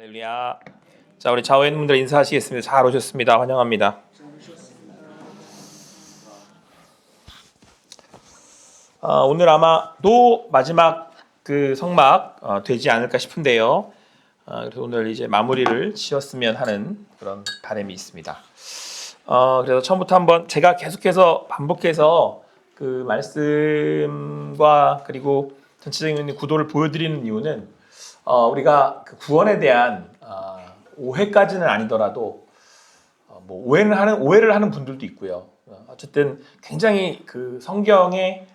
할렐루야. 자, 우리 자원인분들 인사하시겠습니다. 잘 오셨습니다. 환영합니다. 오늘 아마 또 마지막 그 성막 되지 않을까 싶은데요. 그래서 오늘 이제 마무리를 지었으면 하는 그런 바람이 있습니다. 그래서 처음부터 한번 제가 계속해서 반복해서 그 말씀과 그리고 전체적인 구도를 보여드리는 이유는 우리가 그 구원에 대한 오해까지는 아니더라도 뭐 오해를 하는 분들도 있고요. 어쨌든 굉장히 그 성경의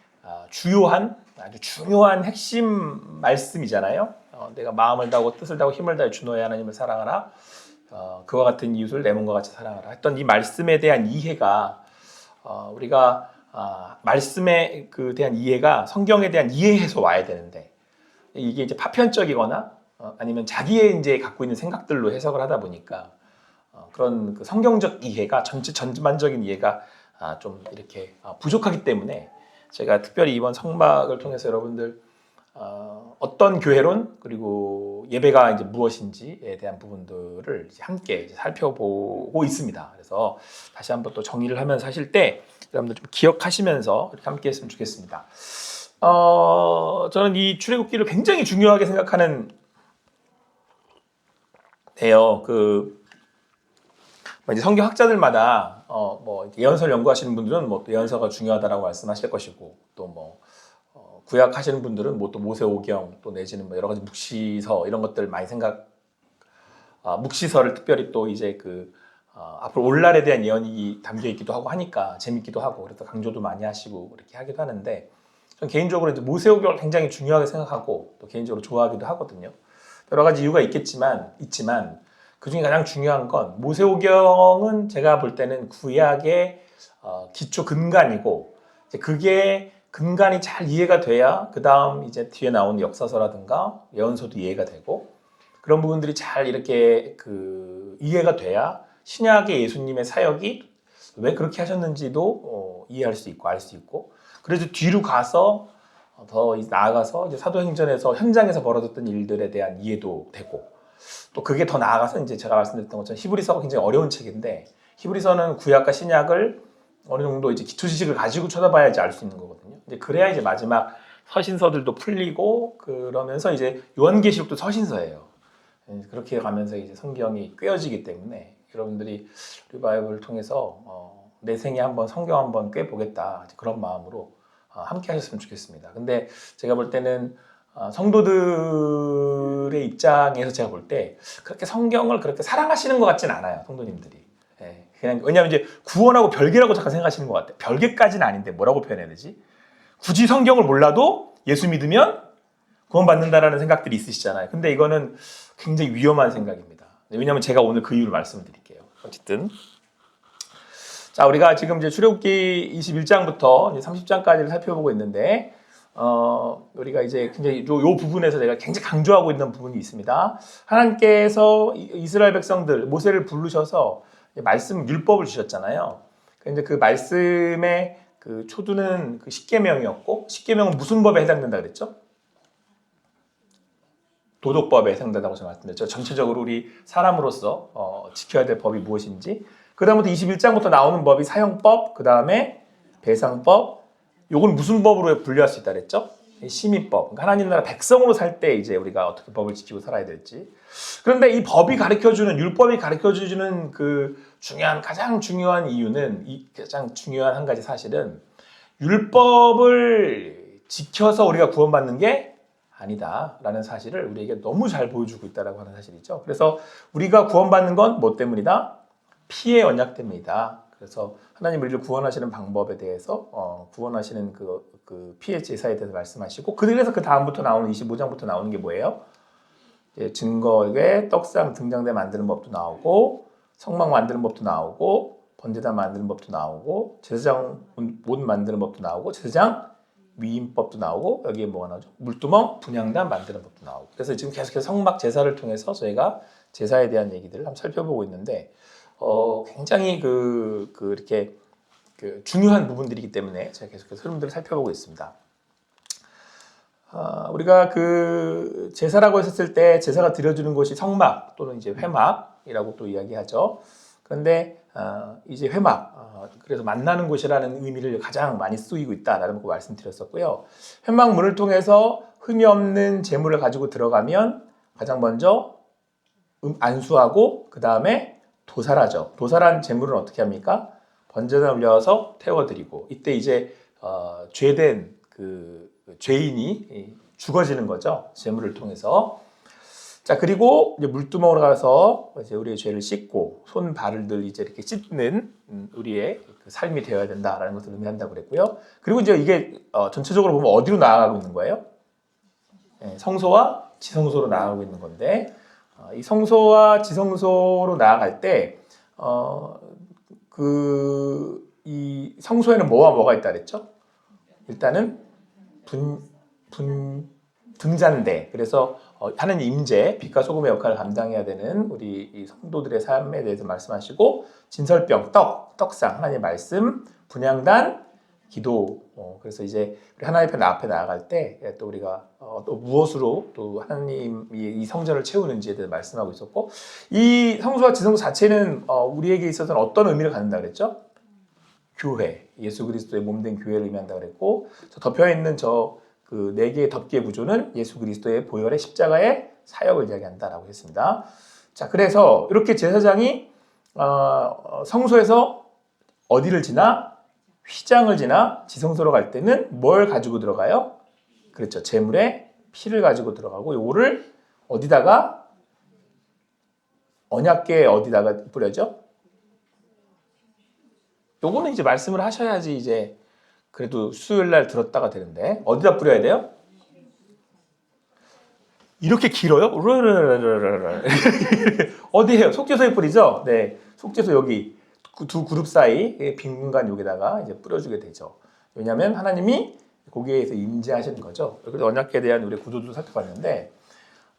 주요한 아주 중요한 핵심 말씀이잖아요. 내가 마음을 다하고 뜻을 다하고 힘을 다해 주 너의 하나님을 사랑하라. 그와 같은 이웃을 내 몸과 같이 사랑하라. 했던 이 말씀에 대한 이해가 우리가 말씀에 대한 이해가 성경에 대한 이해에서 와야 되는데 이게 이제 파편적이거나 아니면 자기의 이제 갖고 있는 생각들로 해석을 하다 보니까 그런 그 성경적 이해가 전반적인 이해가 좀 이렇게 부족하기 때문에 제가 특별히 이번 성막을 통해서 여러분들 어떤 교회론 그리고 예배가 이제 무엇인지에 대한 부분들을 이제 함께 이제 살펴보고 있습니다. 그래서 다시 한번 또 정리를 하면서 하실 때 여러분들 좀 기억하시면서 이렇게 함께 했으면 좋겠습니다. 저는 이 출애굽기를 굉장히 중요하게 생각하는 데요. 이제 성경 학자들마다 뭐 예언서를 연구하시는 분들은 뭐 또 예언서가 중요하다라고 말씀하실 것이고 또 뭐 구약 하시는 분들은 뭐 또 모세오경 또 내지는 뭐 여러 가지 묵시서 이런 것들 많이 묵시서를 특별히 또 이제 앞으로 오늘날에 대한 예언이 담겨 있기도 하고 하니까 재밌기도 하고 그래서 강조도 많이 하시고 이렇게 하기도 하는데 전 개인적으로 이제 모세오경을 굉장히 중요하게 생각하고 또 개인적으로 좋아하기도 하거든요. 여러 가지 이유가 있지만 그 중에 가장 중요한 건 모세오경은 제가 볼 때는 구약의 기초 근간이고 이제 그게 근간이 잘 이해가 돼야 그 다음 이제 뒤에 나오는 역사서라든가 예언서도 이해가 되고 그런 부분들이 잘 이렇게 이해가 돼야 신약의 예수님의 사역이 왜 그렇게 하셨는지도 이해할 수 있고 알 수 있고 그래서 뒤로 가서 더 나아가서 이제 사도행전에서 현장에서 벌어졌던 일들에 대한 이해도 되고 또 그게 더 나아가서 이제 제가 말씀드렸던 것처럼 히브리서가 굉장히 어려운 책인데 히브리서는 구약과 신약을 어느 정도 이제 기초 지식을 가지고 쳐다봐야지 알 수 있는 거거든요. 이제 그래야 이제 마지막 서신서들도 풀리고 그러면서 이제 요한계시록도 서신서예요. 그렇게 가면서 이제 성경이 꿰어지기 때문에 여러분들이 리바이벌을 통해서 내 생에 한번 성경 한번 꿰보겠다 그런 마음으로 함께 하셨으면 좋겠습니다. 근데 제가 볼 때는 성도들의 입장에서 제가 볼 때 그렇게 성경을 그렇게 사랑하시는 것 같진 않아요. 성도님들이. 그냥 왜냐하면 이제 구원하고 별개라고 잠깐 생각하시는 것 같아요. 별개까지는 아닌데 뭐라고 표현해야 되지? 굳이 성경을 몰라도 예수 믿으면 구원받는다라는 생각들이 있으시잖아요. 근데 이거는 굉장히 위험한 생각입니다. 왜냐하면 제가 오늘 그 이유를 말씀을 드릴게요. 어쨌든 자, 우리가 지금 이제 출애굽기 21장부터 30장까지를 살펴보고 있는데 우리가 이제 굉장히 요 부분에서 제가 굉장히 강조하고 있는 부분이 있습니다. 하나님께서 이스라엘 백성들 모세를 부르셔서 말씀 율법을 주셨잖아요. 근데 그 말씀의 그 초두는 그 십계명이었고 십계명은 무슨 법에 해당된다 그랬죠? 도덕법에 해당된다고 제가 말씀드렸죠. 전체적으로 우리 사람으로서 지켜야 될 법이 무엇인지. 그 다음부터 21장부터 나오는 법이 사형법, 그 다음에 배상법. 요건 무슨 법으로 분류할 수 있다 그랬죠? 시민법. 그러니까 하나님 나라 백성으로 살 때 이제 우리가 어떻게 법을 지키고 살아야 될지. 그런데 이 법이 가르쳐주는 율법이 가르쳐주는 가장 중요한 이유는 가장 중요한 한 가지 사실은 율법을 지켜서 우리가 구원받는 게 아니다라는 사실을 우리에게 너무 잘 보여주고 있다라고 하는 사실이죠. 그래서 우리가 구원받는 건 뭐 때문이다? 피의 언약 때문이다. 그래서 하나님 우리를 구원하시는 방법에 대해서 구원하시는 그 피의 제사에 대해서 말씀하시고 그래서 그 다음부터 나오는 25장부터 나오는 게 뭐예요? 증거에 떡상 등장대 만드는 법도 나오고 성막 만드는 법도 나오고 번제단 만드는 법도 나오고 제사장 옷 만드는 법도 나오고 제사장 위임법도 나오고 여기에 뭐가 나오죠? 물두멍 분향단 만드는 법도 나오고 그래서 지금 계속해서 성막 제사를 통해서 저희가 제사에 대한 얘기들을 한번 살펴보고 있는데 굉장히 이렇게 중요한 부분들이기 때문에 제가 계속해서 흐름들을 살펴보고 있습니다. 우리가 그 제사라고 했을 때 제사가 드려지는 곳이 성막 또는 이제 회막이라고 또 이야기하죠. 그런데 이제 회막, 그래서 만나는 곳이라는 의미를 가장 많이 쓰이고 있다라는 거 말씀드렸었고요. 회막 문을 통해서 흠이 없는 제물을 가지고 들어가면 가장 먼저 안수하고 그 다음에 도살하죠. 도살한 제물은 어떻게 합니까? 번제단에 올려서 태워드리고 이때 이제 죄된 그 죄인이 죽어지는 거죠. 제물을 통해서. 자, 그리고 이제 물두멍으로 가서 이제 우리의 죄를 씻고 손 발을 이제 이렇게 씻는 우리의 그 삶이 되어야 된다라는 것을 의미한다고 그랬고요. 그리고 이제 이게 전체적으로 보면 어디로 나아가고 있는 거예요? 성소와 지성소로 나아가고 있는 건데 이 성소와 지성소로 나아갈 때 이 성소에는 뭐가 있다 그랬죠? 일단은 등잔대. 그래서 하나님 임재, 빛과 소금의 역할을 감당해야 되는 우리 이 성도들의 삶에 대해서 말씀하시고 진설병, 떡상, 하나님의 말씀, 분향단, 기도. 그래서 이제 우리 하나님 앞에 나아갈 때 또 우리가 또 무엇으로 또 하나님이 이 성전을 채우는지에 대해서 말씀하고 있었고 이 성소와 지성소 자체는 우리에게 있어서는 어떤 의미를 갖는다 그랬죠? 교회, 예수 그리스도의 몸된 교회를 의미한다 그랬고 덮여 있는 그 네 개의 덮개의 구조는 예수 그리스도의 보혈의 십자가의 사역을 이야기한다라고 했습니다. 자, 그래서 이렇게 제사장이 성소에서 어디를 지나 휘장을 지나 지성소로 갈 때는 뭘 가지고 들어가요? 그렇죠. 제물의 피를 가지고 들어가고 요거를 어디다가 언약궤 어디다가 뿌려죠? 요거는 이제 말씀을 하셔야지 이제 그래도 수요일 날 들었다가 되는데 어디다 뿌려야 돼요? 이렇게 길어요? 어디에요? 속죄소에 뿌리죠? 네, 속죄소 여기 두 그룹 사이 빈 공간 여기다가 이제 뿌려주게 되죠. 왜냐하면 하나님이 거기에서 임재하시는 거죠. 그래서 언약궤에 대한 우리 구조도 살펴봤는데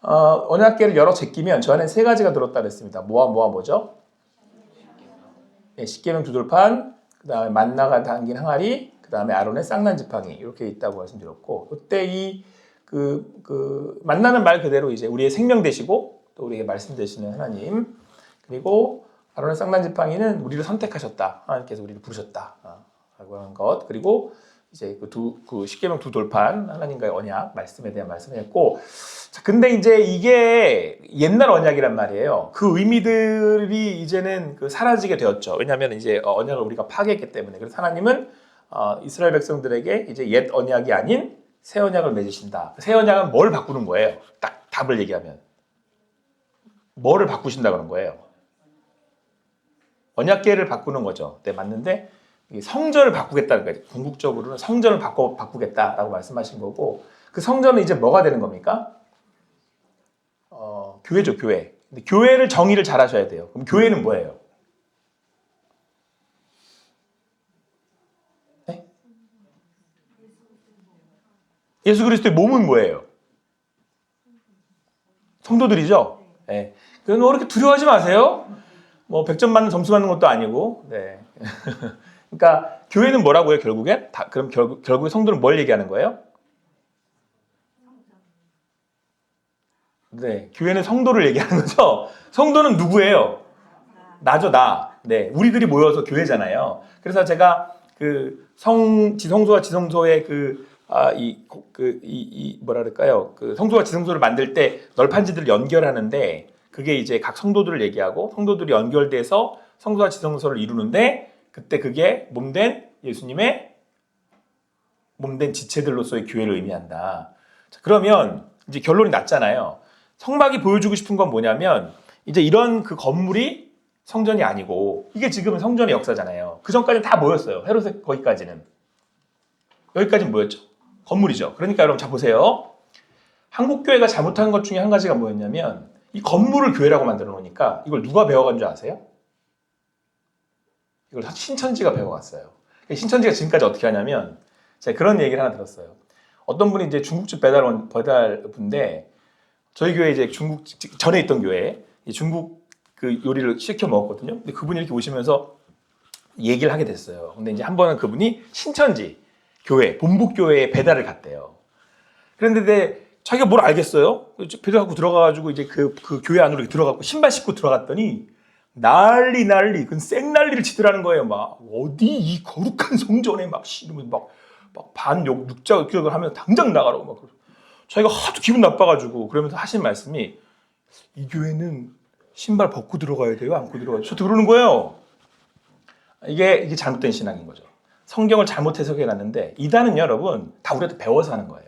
언약궤를 열어 제끼면 저 안에 세 가지가 들었다 그랬습니다. 뭐죠? 네, 십계명 두 돌판, 그 다음에 만나가 담긴 항아리, 그 다음에 아론의 쌍난 지팡이 이렇게 있다고 말씀드렸고 그때 만나는 말 그대로 이제 우리의 생명 되시고 또 우리에게 말씀 되시는 하나님 그리고 아론의 쌍난 지팡이는 우리를 선택하셨다 하나님께서 우리를 부르셨다 라고 하는 것 그리고 이제 그 십계명 두 돌판 하나님과의 언약 말씀에 대한 말씀을 했고 자, 근데 이제 이게 옛날 언약이란 말이에요. 그 의미들이 이제는 사라지게 되었죠. 왜냐하면 이제 언약을 우리가 파괴했기 때문에 그래서 하나님은 이스라엘 백성들에게 이제 옛 언약이 아닌 새 언약을 맺으신다. 새 언약은 뭘 바꾸는 거예요? 딱 답을 얘기하면 뭐를 바꾸신다 그런 거예요? 언약궤를 바꾸는 거죠. 네, 맞는데 성전을 바꾸겠다는 거예요. 궁극적으로는 성전을 바꾸겠다라고 말씀하신 거고 그 성전은 이제 뭐가 되는 겁니까? 교회죠, 교회. 근데 교회를 정의를 잘 하셔야 돼요. 그럼 교회는 뭐예요? 네? 예수 그리스도의 몸은 뭐예요? 성도들이죠? 네. 그건 뭐 그렇게 두려워하지 마세요. 뭐 100점 맞는 점수 받는 것도 아니고. 네. 그러니까 교회는 뭐라고요, 결국엔? 그럼 결국에 성도는 뭘 얘기하는 거예요? 네, 교회는 성도를 얘기하는 거죠. 성도는 누구예요? 나죠, 나. 네, 우리들이 모여서 교회잖아요. 그래서 제가 지성소와 지성소의 뭐라 그럴까요? 성소와 지성소를 만들 때 널판지들을 연결하는데 그게 이제 각 성도들을 얘기하고 성도들이 연결돼서 성소와 지성소를 이루는데 그때 그게 몸된 예수님의 몸된 지체들로서의 교회를 의미한다. 자, 그러면 이제 결론이 났잖아요. 성막이 보여주고 싶은 건 뭐냐면 이제 이런 그 건물이 성전이 아니고 이게 지금은 성전의 역사잖아요. 그 전까지는 다 모였어요. 헤롯의 거기까지는. 여기까지는 뭐였죠? 건물이죠. 그러니까 여러분 자 보세요. 한국교회가 잘못한 것 중에 한 가지가 뭐였냐면 이 건물을 교회라고 만들어 놓으니까 이걸 누가 배워간 줄 아세요? 이걸 신천지가 배워갔어요. 신천지가 지금까지 어떻게 하냐면 제가 그런 얘기를 하나 들었어요. 어떤 분이 이제 중국집 배달분인데 저희 교회 이제 중국 전에 있던 교회 중국 그 요리를 시켜 먹었거든요. 근데 그분이 이렇게 오시면서 얘기를 하게 됐어요. 근데 이제 한 번은 그분이 신천지 교회 본부 교회에 배달을 갔대요. 그런데 자기가 뭘 알겠어요? 배도 갖고 들어가가지고 이제 그 교회 안으로 들어가고 신발 신고 들어갔더니 난리 그 생난리를 치더라는 거예요. 막 어디 이 거룩한 성전에 막 반욕 육자 기억을 하면 당장 나가라고 막 자기가 하도 기분 나빠가지고 그러면서 하신 말씀이 이 교회는 신발 벗고 들어가야 돼요? 안고 들어가야 돼요? 저한테 그러는 거예요. 이게 잘못된 신앙인 거죠. 성경을 잘못 해석해놨는데 이단은 여러분 다 우리한테 배워서 하는 거예요.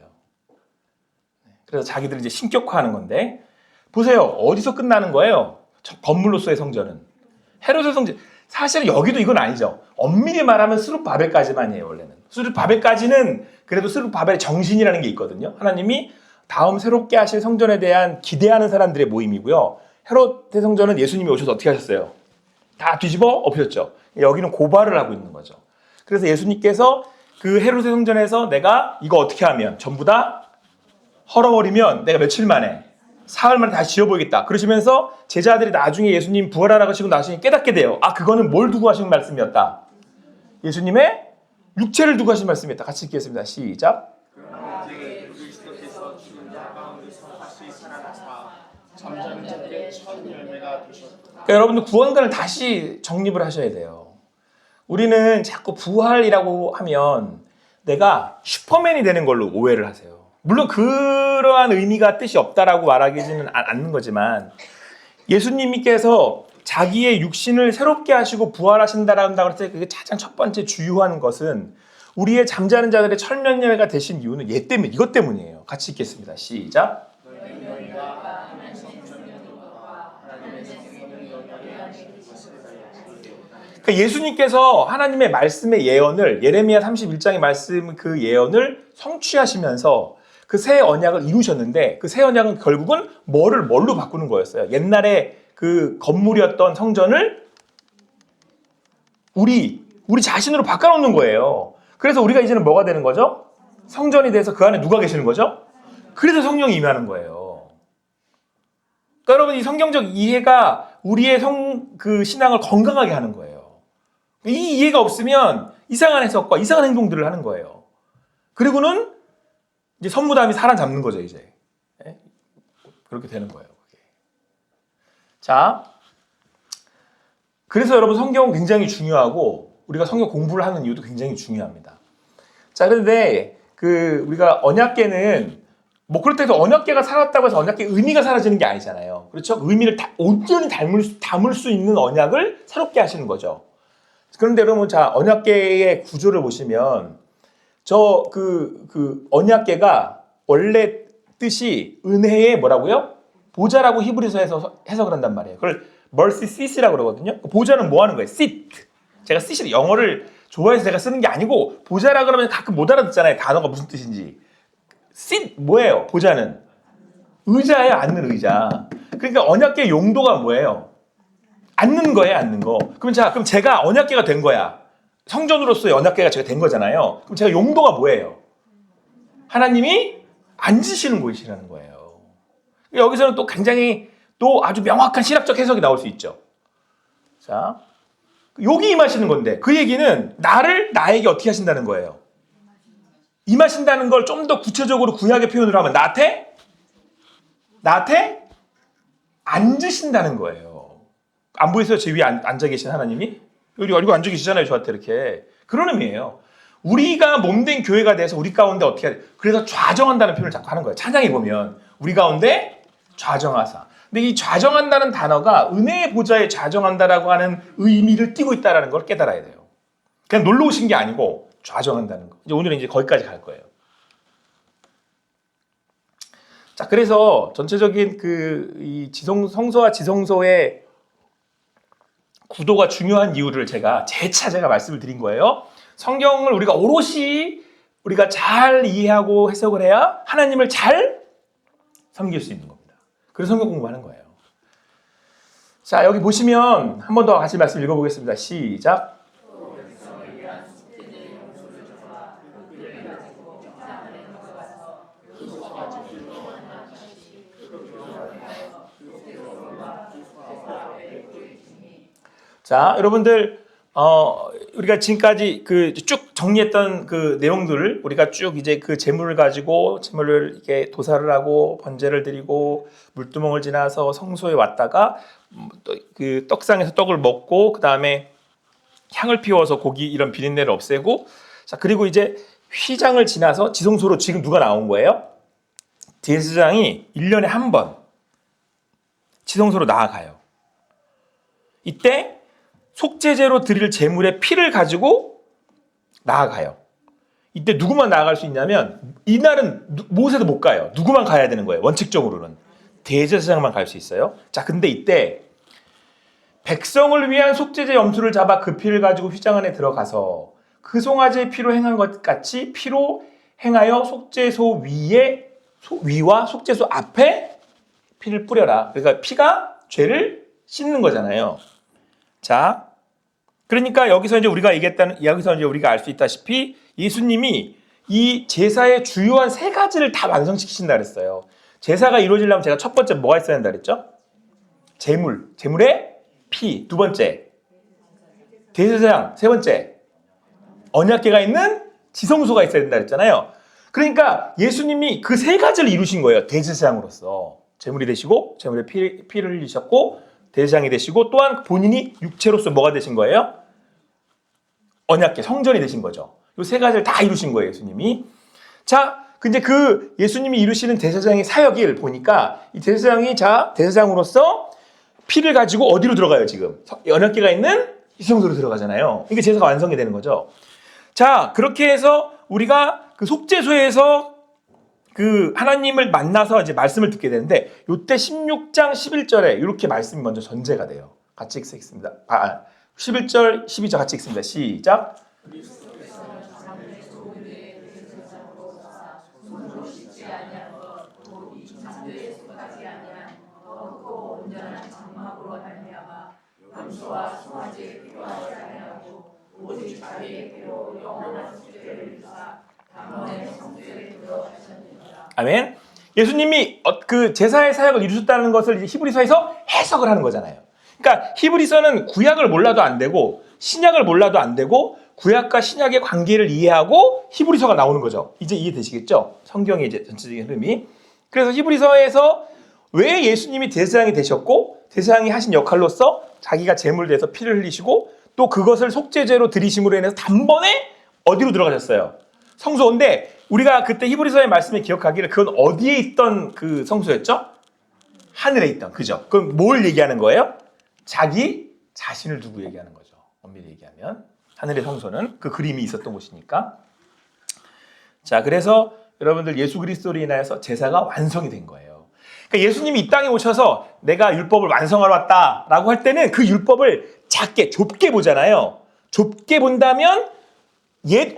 그래서 자기들이 이제 신격화하는 건데 보세요. 어디서 끝나는 거예요? 건물로서의 성전은 헤롯의 성전. 사실은 여기도 이건 아니죠. 엄밀히 말하면 스룹바벨까지만이에요. 원래는 스룹바벨까지는 그래도 스룹바벨의 정신이라는 게 있거든요. 하나님이 다음 새롭게 하실 성전에 대한 기대하는 사람들의 모임이고요. 헤롯의 성전은 예수님이 오셔서 어떻게 하셨어요? 다 뒤집어 엎으셨죠. 여기는 고발을 하고 있는 거죠. 그래서 예수님께서 그 헤롯의 성전에서 내가 이거 어떻게 하면 전부 다 헐어버리면 내가 며칠 만에 사흘 만에 다시 지어보겠다. 그러시면서 제자들이 나중에 예수님 부활하라고 하시고 나중에 깨닫게 돼요. 아, 그거는 뭘 두고 하신 말씀이었다? 예수님의 육체를 두고 하신 말씀이었다. 같이 읽겠습니다. 시작. 그러니까 여러분들 구원관을 다시 정립을 하셔야 돼요. 우리는 자꾸 부활이라고 하면 내가 슈퍼맨이 되는 걸로 오해를 하세요. 물론 그러한 의미가 뜻이 없다라고 말하기는 않는 거지만 예수님께서 자기의 육신을 새롭게 하시고 부활하신다라고 할 때 그게 가장 첫 번째 주요한 것은 우리의 잠자는 자들의 철면예가 되신 이유는 얘 때문에 이것 때문이에요. 같이 읽겠습니다. 시작. 그러니까 예수님께서 하나님의 말씀의 예언을 예레미야 31장의 말씀 그 예언을 성취하시면서 그 새 언약을 이루셨는데 그 새 언약은 결국은 뭘로 바꾸는 거였어요. 옛날에 그 건물이었던 성전을 우리 자신으로 바꿔놓는 거예요. 그래서 우리가 이제는 뭐가 되는 거죠? 성전이 돼서 그 안에 누가 계시는 거죠? 그래서 성령이 임하는 거예요. 그러니까 여러분 이 성경적 이해가 우리의 그 신앙을 건강하게 하는 거예요. 이 이해가 없으면 이상한 해석과 이상한 행동들을 하는 거예요. 그리고는 이제 선무담이 사람 잡는 거죠, 이제. 그렇게 되는 거예요. 자, 그래서 여러분 성경은 굉장히 중요하고 우리가 성경 공부를 하는 이유도 굉장히 중요합니다. 자, 그런데 우리가 언약궤는 뭐 그럴 때도 언약궤가 살았다고 해서 언약궤 의미가 사라지는 게 아니잖아요. 그렇죠? 의미를 온전히 담을 수 있는 언약을 새롭게 하시는 거죠. 그런데 여러분, 자, 언약궤의 구조를 보시면 언약궤가 원래 뜻이 은혜의 뭐라고요? 보좌라고 히브리서에서 해석을 한단 말이에요. 그걸 mercy seat이라고 그러거든요. 보좌는 뭐 하는 거예요? seat. 제가 seat을 영어를 좋아해서 제가 쓰는 게 아니고 보좌라 그러면 가끔 못 알아듣잖아요. 단어가 무슨 뜻인지. seat 뭐예요? 보좌는 의자예요. 앉는 의자. 그러니까 언약궤 용도가 뭐예요? 앉는 거예요. 앉는 거. 그럼 제가 언약궤가 된 거야. 성전으로서의 언약궤가 제가 된 거잖아요. 그럼 제가 용도가 뭐예요? 하나님이 앉으시는 곳이라는 거예요. 여기서는 또 굉장히 또 아주 명확한 신학적 해석이 나올 수 있죠. 자, 여기 임하시는 건데 그 얘기는 나에게 어떻게 하신다는 거예요? 임하신다는 걸 좀 더 구체적으로 구약의 표현으로 하면 나한테 앉으신다는 거예요. 안 보이세요? 제 위에 앉아 계신 하나님이? 여기 앉아 계시잖아요. 저한테 이렇게. 그런 의미예요. 우리가 몸된 교회가 돼서 우리 가운데 어떻게 해야 돼? 그래서 좌정한다는 표현을 자꾸 하는 거예요. 찬양에 보면 우리 가운데 좌정하사. 근데 이 좌정한다는 단어가 은혜의 보좌에 좌정한다라고 하는 의미를 띠고 있다는 걸 깨달아야 돼요. 그냥 놀러 오신 게 아니고 좌정한다는 거. 이제 오늘은 이제 거기까지 갈 거예요. 자, 그래서 전체적인 이 성소와 지성소의 구도가 중요한 이유를 제가 말씀을 드린 거예요. 성경을 우리가 오롯이 우리가 잘 이해하고 해석을 해야 하나님을 잘 섬길 수 있는 겁니다. 그래서 성경 공부하는 거예요. 자, 여기 보시면 한 번 더 같이 말씀 읽어보겠습니다. 시작. 자, 여러분들 우리가 지금까지 그 쭉 정리했던 그 내용들을 우리가 쭉 이제 그 제물을 가지고 제물을 이렇게 도사를 하고 번제를 드리고 물두멍을 지나서 성소에 왔다가 또 그 떡상에서 떡을 먹고 그 다음에 향을 피워서 고기 이런 비린내를 없애고 자 그리고 이제 휘장을 지나서 지성소로 지금 누가 나온 거예요? 대제사장이 1년에 한 번 지성소로 나아가요. 이때 속죄제로 드릴 제물의 피를 가지고 나아가요. 이때 누구만 나아갈 수 있냐면 이날은 모세도 못 가요. 누구만 가야 되는 거예요. 원칙적으로는. 대제사장만 갈 수 있어요. 자, 근데 이때 백성을 위한 속죄제 염소를 잡아 그 피를 가지고 휘장 안에 들어가서 그 송아지의 피로 행한 것 같이 피로 행하여 속죄소 위와 속죄소 앞에 피를 뿌려라. 그러니까 피가 죄를 씻는 거잖아요. 자, 그러니까 여기서 이제 우리가 알 수 있다시피 예수님이 이 제사의 주요한 세 가지를 다 완성시키신다 그랬어요. 제사가 이루어지려면 제가 첫 번째 뭐가 있어야 된다 그랬죠? 제물의 피. 두 번째, 대제사장. 세 번째, 언약궤가 있는 지성소가 있어야 된다 그랬잖아요. 그러니까 예수님이 그 세 가지를 이루신 거예요. 대제사장으로서. 제물이 되시고, 제물의 피를 흘리셨고, 대제사장이 되시고, 또한 본인이 육체로서 뭐가 되신 거예요? 언약궤, 성전이 되신 거죠. 이 세 가지를 다 이루신 거예요, 예수님이. 자, 근데 그 예수님이 이루시는 대제사장의 사역을 보니까 이 대제사장이 대제사장으로서 피를 가지고 어디로 들어가요, 지금? 언약궤가 있는 지성소로 들어가잖아요. 이게 제사가 완성이 되는 거죠. 자, 그렇게 해서 우리가 그 속죄소에서 그 하나님을 만나서 이제 말씀을 듣게 되는데 요때 16장 11절에 이렇게 말씀이 먼저 전제가 돼요. 같이 읽겠습니다. 11절, 12절 같이 읽습니다. 시작. 아멘. 예수님이 그 제사의 사역을 이루셨다는 것을 이제 히브리서에서 해석을 하는 거잖아요. 그러니까 히브리서는 구약을 몰라도 안 되고 신약을 몰라도 안 되고 구약과 신약의 관계를 이해하고 히브리서가 나오는 거죠. 이제 이해되시겠죠? 성경의 이제 전체적인 흐름이. 그래서 히브리서에서 왜 예수님이 대제사장이 되셨고 대제사장이 하신 역할로서 자기가 제물을 내서 피를 흘리시고 또 그것을 속죄제로 드리심으로 인해서 단번에 어디로 들어가셨어요? 성소인데 우리가 그때 히브리서의 말씀을 기억하기를 그건 어디에 있던 그 성소였죠? 하늘에 있던, 그죠? 그럼 뭘 얘기하는 거예요? 자기 자신을 두고 얘기하는 거죠. 엄밀히 얘기하면 하늘의 성소는 그 그림이 있었던 곳이니까. 자, 그래서 여러분들 예수 그리스도로 인하여서 제사가 완성이 된 거예요. 그러니까 예수님이 이 땅에 오셔서 내가 율법을 완성하러 왔다라고 할 때는 그 율법을 작게 좁게 보잖아요. 좁게 본다면 옛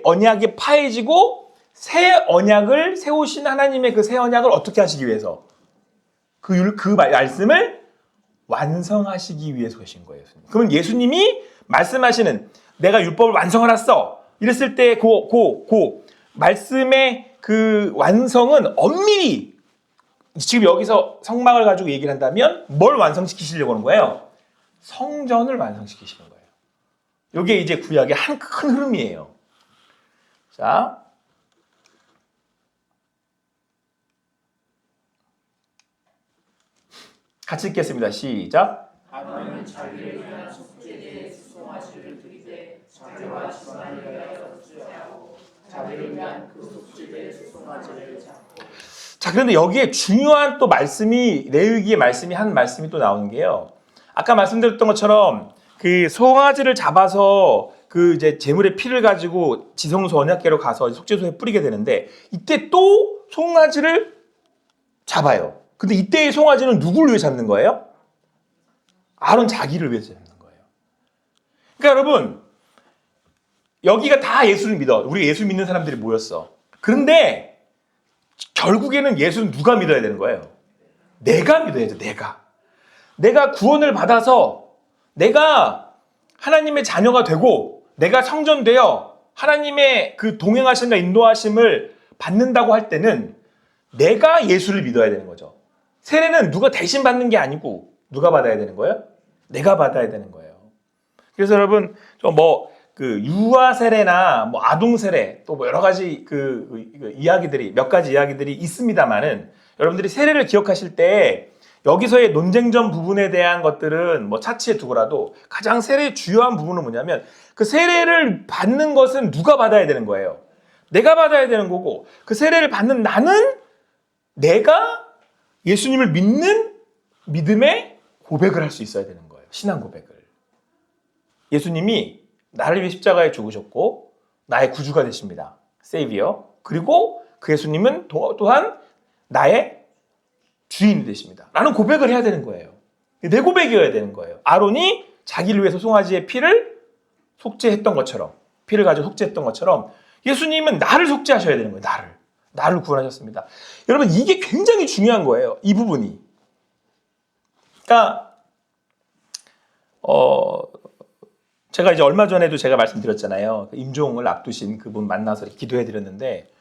언약이 파해지고 새 언약을 세우신 하나님의 그 새 언약을 어떻게 하시기 위해서? 그 말씀을 완성하시기 위해서 하신 거예요. 그러면 예수님이 말씀하시는 내가 율법을 완성하였어 이랬을 때 그 말씀의 그 완성은 엄밀히 지금 여기서 성막을 가지고 얘기를 한다면 뭘 완성시키시려고 하는 거예요? 성전을 완성시키시는 거예요. 이게 이제 구약의 한 큰 흐름이에요. 자, 같이 읽겠습니다. 시작. 아브라함은 자기를 위한 속죄제의 송아지를 드리되 자기와 집안을 위하여 속죄하고 자기를 위한 그 속죄제의 송아지를 잡고. 자, 그런데 여기에 중요한 또 말씀이 레위기의 말씀이 한 말씀이 또 나오는 게요. 아까 말씀드렸던 것처럼 그 송아지를 잡아서 그 이제 제물의 피를 가지고 지성소 언약궤로 가서 속죄소에 뿌리게 되는데 이때 또 송아지를 잡아요. 근데 이때의 송아지는 누구를 위해 잡는 거예요? 아론 자기를 위해서 잡는 거예요. 그러니까 여러분 여기가 다 예수를 믿어. 우리 예수 믿는 사람들이 모였어. 그런데 결국에는 예수는 누가 믿어야 되는 거예요? 내가 믿어야죠. 내가 구원을 받아서 내가 하나님의 자녀가 되고 내가 성전되어 하나님의 그 동행하심과 인도하심을 받는다고 할 때는 내가 예수를 믿어야 되는 거죠. 세례는 누가 대신 받는 게 아니고 누가 받아야 되는 거예요? 내가 받아야 되는 거예요. 그래서 여러분 그 유아 세례나 뭐 아동 세례 또 뭐 여러 가지 이야기들이 몇 가지 이야기들이 있습니다만은 여러분들이 세례를 기억하실 때 여기서의 논쟁점 부분에 대한 것들은 뭐 차치해 두고라도 가장 세례의 주요한 부분은 뭐냐면 그 세례를 받는 것은 누가 받아야 되는 거예요. 내가 받아야 되는 거고 그 세례를 받는 나는 내가 예수님을 믿는 믿음의 고백을 할 수 있어야 되는 거예요. 신앙 고백을. 예수님이 나를 위해 십자가에 죽으셨고 나의 구주가 되십니다. 세이비어. 그리고 그 예수님은 또한 나의 주인이 되십니다. 라는 고백을 해야 되는 거예요. 내 고백이어야 되는 거예요. 아론이 자기를 위해서 송아지의 피를 속죄했던 것처럼 피를 가지고 속죄했던 것처럼 예수님은 나를 속죄하셔야 되는 거예요. 나를 구원하셨습니다. 여러분 이게 굉장히 중요한 거예요. 이 부분이. 그러니까 제가 이제 얼마 전에도 제가 말씀드렸잖아요. 임종을 앞두신 그분 만나서 기도해 드렸는데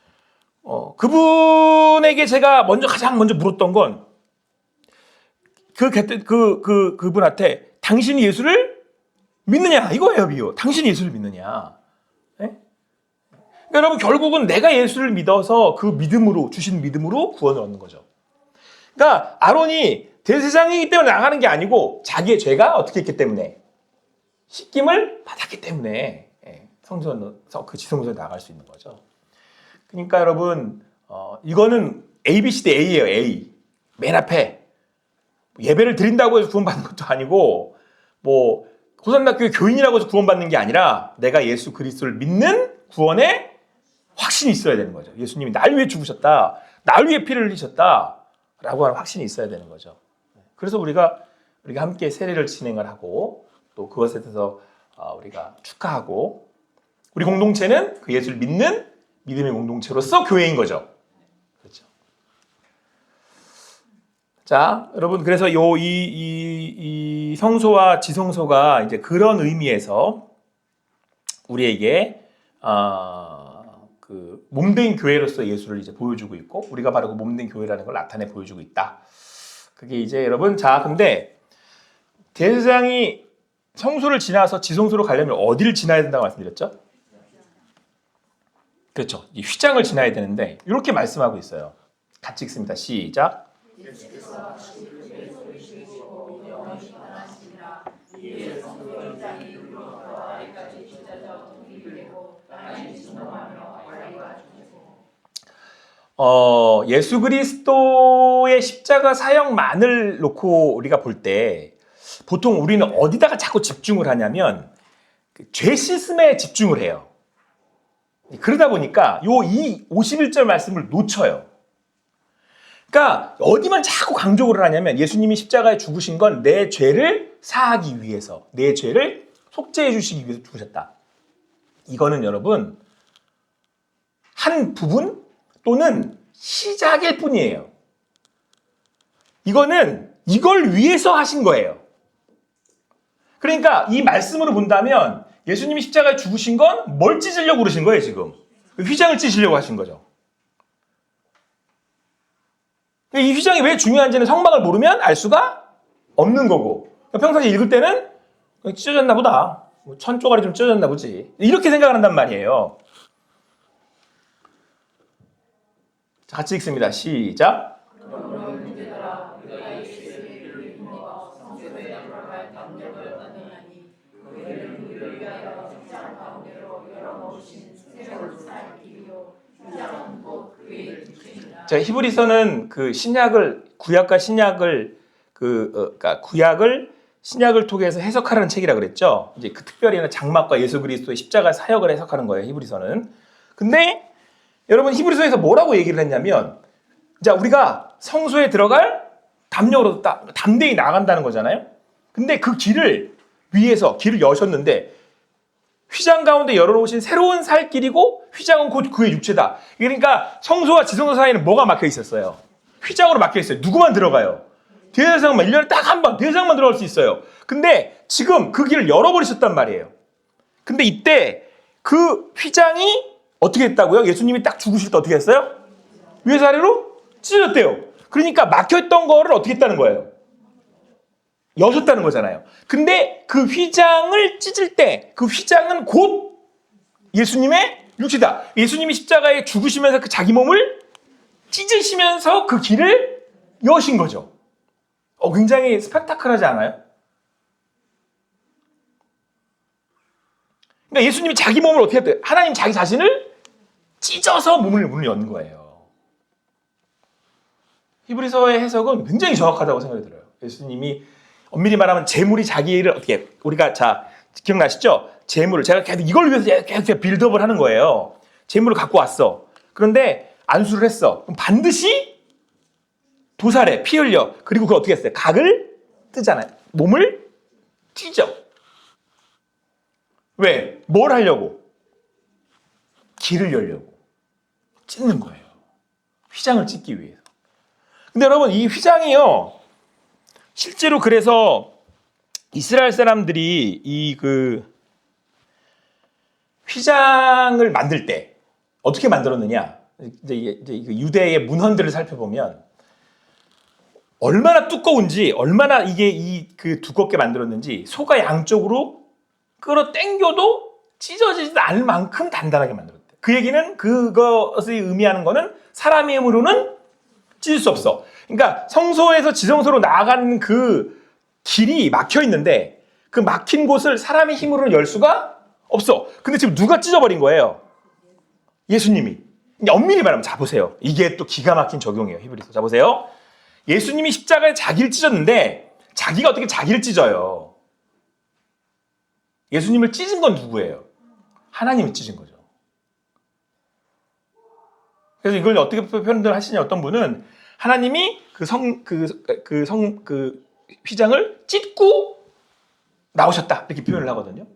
그분에게 제가 가장 먼저 물었던 건 그분한테 당신이 예수를 믿느냐 이거예요, 비요. 당신이 예수를 믿느냐. 네? 그러니까 여러분 결국은 내가 예수를 믿어서 그 믿음으로 주신 믿음으로 구원을 얻는 거죠. 그러니까 아론이 대제사장이기 때문에 나가는 게 아니고 자기의 죄가 어떻게 했기 때문에 씻김을 받았기 때문에 그 지성소에 나갈 수 있는 거죠. 그러니까 여러분 이거는 ABCD A예요. A. 맨 앞에 예배를 드린다고 해서 구원받는 것도 아니고 뭐 호산나 교회 교인이라고 해서 구원받는 게 아니라 내가 예수 그리스도를 믿는 구원의 확신이 있어야 되는 거죠. 예수님이 날 위해 죽으셨다. 날 위해 피를 흘리셨다. 라고 하는 확신이 있어야 되는 거죠. 그래서 우리가 함께 세례를 진행을 하고 또 그것에 대해서 우리가 축하하고 우리 공동체는 그 예수를 믿는 믿음의 공동체로서 교회인 거죠. 그렇죠. 자, 여러분 그래서 이 성소와 지성소가 이제 그런 의미에서 우리에게 그 몸된 교회로서 예수를 이제 보여주고 있고 우리가 바로 그 몸된 교회라는 걸 나타내 보여주고 있다. 그게 이제 여러분 근데 대제사장이 성소를 지나서 지성소로 가려면 어디를 지나야 된다고 말씀드렸죠? 그렇죠. 이 휘장을 지나야 되는데 이렇게 말씀하고 있어요. 같이 읽습니다. 시작. 예수 그리스도의 십자가 사역만을 놓고 우리가 볼 때 보통 우리는 어디다가 자꾸 집중을 하냐면 죄 씻음에 집중을 해요. 그러다 보니까 이 51절 말씀을 놓쳐요. 그러니까 어디만 자꾸 강조를 하냐면 예수님이 십자가에 죽으신 건 내 죄를 사하기 위해서, 내 죄를 속죄해 주시기 위해서 죽으셨다. 이거는 여러분 한 부분 또는 시작일 뿐이에요. 이거는 이걸 위해서 하신 거예요. 그러니까 이 말씀으로 본다면 예수님이 십자가에 죽으신 건 뭘 찢으려고 그러신 거예요, 지금? 휘장을 찢으려고 하신 거죠. 이 휘장이 왜 중요한지는 성막을 모르면 알 수가 없는 거고 평상시에 읽을 때는 찢어졌나 보다. 천 조각이 좀 찢어졌나 보지. 이렇게 생각을 한단 말이에요. 자, 같이 읽습니다. 시작. 자, 히브리서는 그 신약을 구약과 신약을 그러니까 구약을 신약을 통해서 해석하라는 책이라 그랬죠. 이제 그 특별히는 장막과 예수 그리스도의 십자가 사역을 해석하는 거예요. 히브리서는. 근데 여러분 히브리서에서 뭐라고 얘기를 했냐면, 자 우리가 성소에 들어갈 담력으로 담대히 나간다는 거잖아요. 근데 그 길을 위에서 길을 여셨는데 휘장 가운데 열어놓으신 새로운 살 길이고 휘장은 곧 그의 육체다. 그러니까 성소와 지성소 사이에는 뭐가 막혀 있었어요? 휘장으로 막혀 있어요. 누구만 들어가요? 대제사장만 1년에 딱 한 번 대제사장만 들어갈 수 있어요. 근데 지금 그 길을 열어버리셨단 말이에요. 근데 이때 그 휘장이 어떻게 했다고요? 예수님이 딱 죽으실 때 어떻게 했어요? 위에서 아래로 찢어졌대요. 그러니까 막혀있던 거를 어떻게 했다는 거예요? 여셨다는 거잖아요. 근데 그 휘장을 찢을 때 그 휘장은 곧 예수님의 육체다. 예수님이 십자가에 죽으시면서 그 자기 몸을 찢으시면서 그 길을 여신 거죠. 굉장히 스펙타클하지 않아요? 그러니까 예수님이 자기 몸을 어떻게 했대요? 하나님 자기 자신을 찢어서 문을 연 거예요. 히브리서의 해석은 굉장히 정확하다고 생각이 들어요. 예수님이 엄밀히 말하면 재물이 자기를 어떻게 우리가 기억나시죠? 재물을 제가 계속 이걸 위해서 계속 빌드업을 하는 거예요. 재물을 갖고 왔어. 그런데 안수를 했어. 그럼 반드시 도살해, 피 흘려. 그리고 그걸 어떻게 했어요? 각을 뜨잖아요. 몸을 찢어. 왜? 뭘 하려고? 길을 열려고. 찢는 거예요. 휘장을 찢기 위해서. 근데 여러분, 이 휘장이요. 실제로 그래서 이스라엘 사람들이 휘장을 만들 때 어떻게 만들었느냐? 이제 유대의 문헌들을 살펴보면 얼마나 두꺼운지, 얼마나 이게 두껍게 만들었는지 소가 양쪽으로 끌어 당겨도 찢어지지도 않을 만큼 단단하게 만들었대. 그 얘기는 그것을 의미하는 거는 사람의 힘으로는 찢을 수 없어. 그러니까 성소에서 지성소로 나아가는 그 길이 막혀 있는데 그 막힌 곳을 사람의 힘으로는 열 수가 없어. 근데 지금 누가 찢어버린 거예요? 예수님이. 엄밀히 말하면 자 보세요. 이게 또 기가 막힌 적용이에요. 히브리서. 자 보세요. 예수님이 십자가에 자기를 찢었는데 자기가 어떻게 자기를 찢어요? 예수님을 찢은 건 누구예요? 하나님이 찢은 거죠. 그래서 이걸 어떻게 표현을 하시냐? 어떤 분은 하나님이 그 휘장을 찢고 나오셨다 이렇게 표현을 하거든요.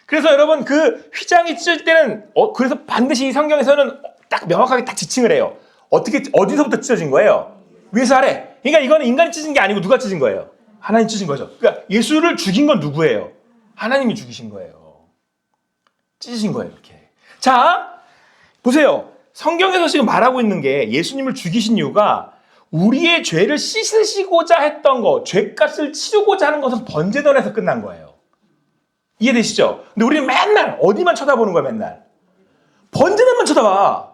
그래서 여러분 그 휘장이 찢어질 때는 그래서 반드시 이 성경에서는 딱 명확하게 딱 지칭을 해요. 어디서부터 찢어진 거예요? 위에서 아래. 그러니까 이거는 인간이 찢은 게 아니고 누가 찢은 거예요? 하나님 찢은 거죠. 그러니까 예수를 죽인 건 누구예요? 하나님이 죽이신 거예요. 찢으신 거예요, 이렇게. 자, 보세요. 성경에서 지금 말하고 있는 게 예수님을 죽이신 이유가 우리의 죄를 씻으시고자 했던 거, 죄값을 치르고자 하는 것은 번제단에서 끝난 거예요. 이해되시죠? 근데 우리는 맨날 어디만 쳐다보는 거야, 맨날. 번제단만 쳐다봐.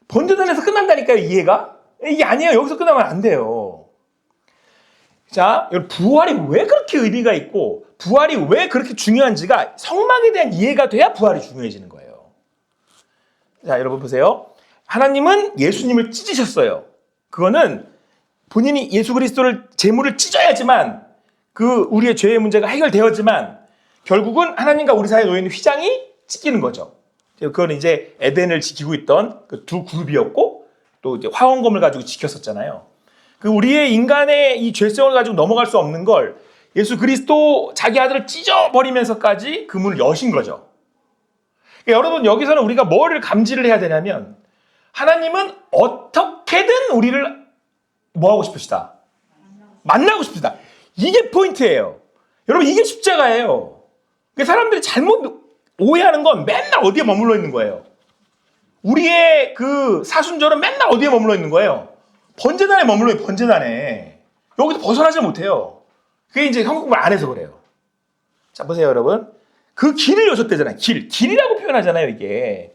번제단에서 끝난다니까요, 이해가? 이게 아니에요. 여기서 끝나면 안 돼요. 자, 부활이 왜 그렇게 의미가 있고 부활이 왜 그렇게 중요한지가 성막에 대한 이해가 돼야 부활이 중요해지는 거예요. 자, 여러분 보세요. 하나님은 예수님을 찢으셨어요. 그거는 본인이 예수 그리스도를 제물을 찢어야지만 우리의 죄의 문제가 해결되었지만 결국은 하나님과 우리 사이에 놓여 있는 휘장이 찢기는 거죠. 그건 이제 에덴을 지키고 있던 그 두 그룹이었고 또 이제 화원검을 가지고 지켰었잖아요. 우리의 인간의 이 죄성을 가지고 넘어갈 수 없는 걸 예수 그리스도 자기 아들을 찢어버리면서까지 그 문을 여신 거죠. 그러니까 여러분 여기서는 우리가 뭐를 감지를 해야 되냐면 하나님은 어떻게든 우리를 뭐하고 싶으시다? 만나고 싶으시다. 이게 포인트예요. 여러분 이게 십자가예요. 그러니까 사람들이 잘못 오해하는 건 맨날 어디에 머물러 있는 거예요. 우리의 그 사순절은 맨날 어디에 머물러 있는 거예요? 번제단에 머물러 있는 번제단에. 여기서 벗어나지 못해요. 그게 이제 한국말 안 해서 그래요. 자, 보세요, 여러분. 그 길을 여셨대잖아요. 길이라고 표현하잖아요, 이게.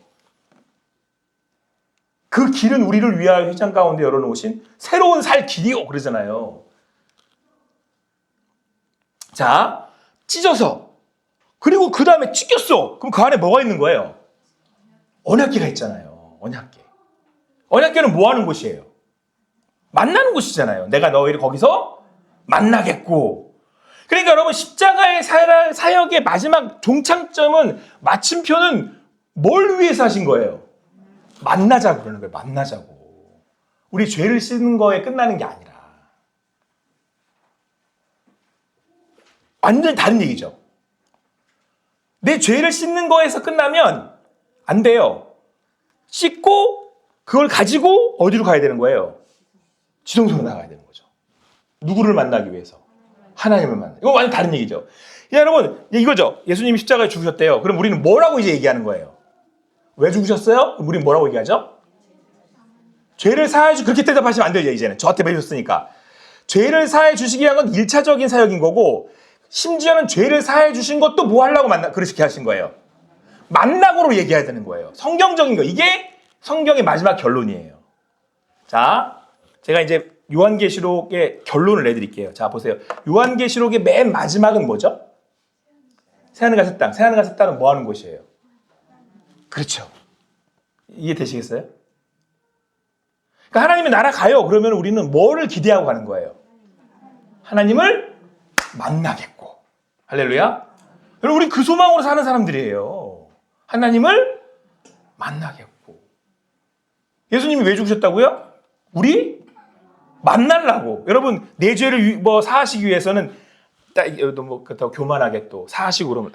그 길은 우리를 위하여 휘장 가운데 열어놓으신 새로운 살 길이요. 그러잖아요. 자, 찢어서. 그리고 그 다음에 찢겼어. 그럼 그 안에 뭐가 있는 거예요? 언약궤가 있잖아요. 언약궤. 언약궤는 뭐 하는 곳이에요? 만나는 곳이잖아요. 내가 너희를 거기서 만나겠고. 그러니까 여러분 십자가의 사역의 마지막 종착점은 마침표는 뭘 위해서 하신 거예요? 만나자고 그러는 거예요. 만나자고. 우리 죄를 씻는 거에 끝나는 게 아니라. 완전히 다른 얘기죠. 내 죄를 씻는 거에서 끝나면 안 돼요. 씻고 그걸 가지고 어디로 가야 되는 거예요? 지성소로 나가야 되는 거죠. 누구를 만나기 위해서? 하나님을 만나. 이거 완전 다른 얘기죠. 야, 여러분 이거죠. 예수님이 십자가에 죽으셨대요. 그럼 우리는 뭐라고 이제 얘기하는 거예요? 왜 죽으셨어요? 우리는 뭐라고 얘기하죠? 죄를 사하여 그렇게 대답하시면 안 돼요. 이제는 저한테 배우셨으니까. 죄를 사해 주시기 위한 건 1차적인 사역인 거고, 심지어는 죄를 사해 주신 것도 뭐 하려고 그렇게 하신 거예요? 만나고로 얘기해야 되는 거예요. 성경적인 거. 이게 성경의 마지막 결론이에요. 자, 제가 이제 요한계시록의 결론을 내드릴게요. 자, 보세요. 요한계시록의 맨 마지막은 뭐죠? 새하늘과 새 땅. 새하늘과 새 땅은 뭐 하는 곳이에요? 그렇죠. 이해되시겠어요? 그러니까 하나님이 날아가요. 그러면 우리는 뭐를 기대하고 가는 거예요? 하나님을 만나겠고. 할렐루야. 여러분, 우리 그 소망으로 사는 사람들이에요. 하나님을 만나겠고. 예수님이 왜 죽으셨다고요? 우리 만나려고. 여러분, 내 죄를 사하시기 위해서는 뭐 그렇다고 교만하게 또 사하시고 그러면